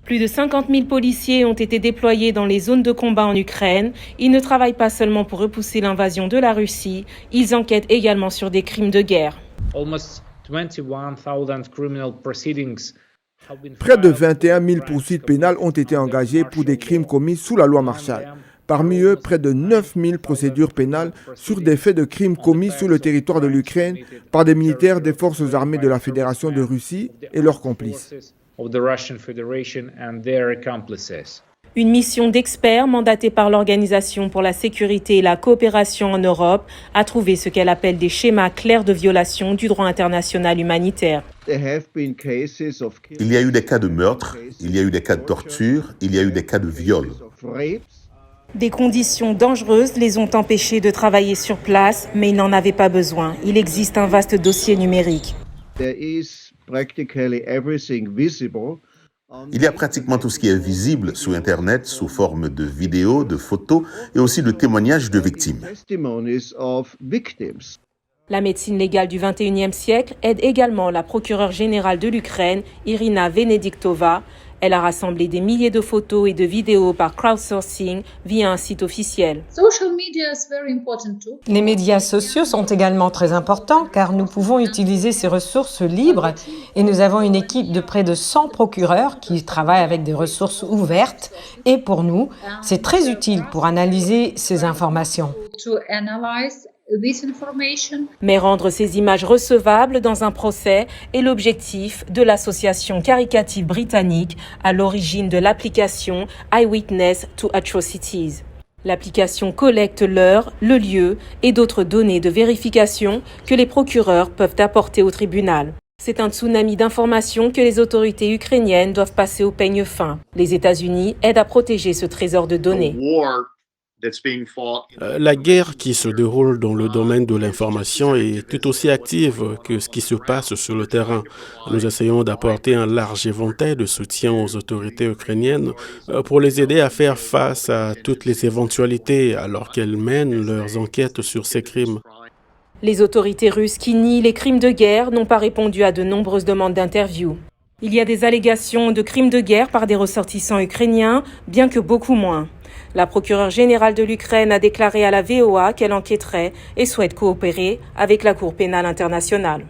Plus de 50 000 policiers ont été déployés dans les zones de combat en Ukraine. Ils ne travaillent pas seulement pour repousser l'invasion de la Russie, ils enquêtent également sur des crimes de guerre. Près de 21 000 poursuites pénales ont été engagées pour des crimes commis sous la loi Marshall. Parmi eux, près de 9 000 procédures pénales sur des faits de crimes commis sur le territoire de l'Ukraine par des militaires des forces armées de la Fédération de Russie et leurs complices. Une mission d'experts mandatée par l'Organisation pour la sécurité et la coopération en Europe a trouvé ce qu'elle appelle des schémas clairs de violation du droit international humanitaire. Il y a eu des cas de meurtre, il y a eu des cas de torture, il y a eu des cas de viol. Des conditions dangereuses les ont empêchés de travailler sur place, mais ils n'en avaient pas besoin. Il existe un vaste dossier numérique. Il y a pratiquement tout ce qui est visible sur Internet sous forme de vidéos, de photos et aussi de témoignages de victimes. La médecine légale du XXIe siècle aide également la procureure générale de l'Ukraine, Irina Venediktova. Elle a rassemblé des milliers de photos et de vidéos par crowdsourcing via un site officiel. Les médias sociaux sont également très importants car nous pouvons utiliser ces ressources libres et nous avons une équipe de près de 100 procureurs qui travaillent avec des ressources ouvertes et pour nous, c'est très utile pour analyser ces informations. Mais rendre ces images recevables dans un procès est l'objectif de l'association caritative britannique à l'origine de l'application Eyewitness to Atrocities. L'application collecte l'heure, le lieu et d'autres données de vérification que les procureurs peuvent apporter au tribunal. C'est un tsunami d'informations que les autorités ukrainiennes doivent passer au peigne fin. Les États-Unis aident à protéger ce trésor de données. La guerre qui se déroule dans le domaine de l'information est tout aussi active que ce qui se passe sur le terrain. Nous essayons d'apporter un large éventail de soutien aux autorités ukrainiennes pour les aider à faire face à toutes les éventualités alors qu'elles mènent leurs enquêtes sur ces crimes. Les autorités russes qui nient les crimes de guerre n'ont pas répondu à de nombreuses demandes d'interview. Il y a des allégations de crimes de guerre par des ressortissants ukrainiens, bien que beaucoup moins. La procureure générale de l'Ukraine a déclaré à la VOA qu'elle enquêterait et souhaite coopérer avec la Cour pénale internationale.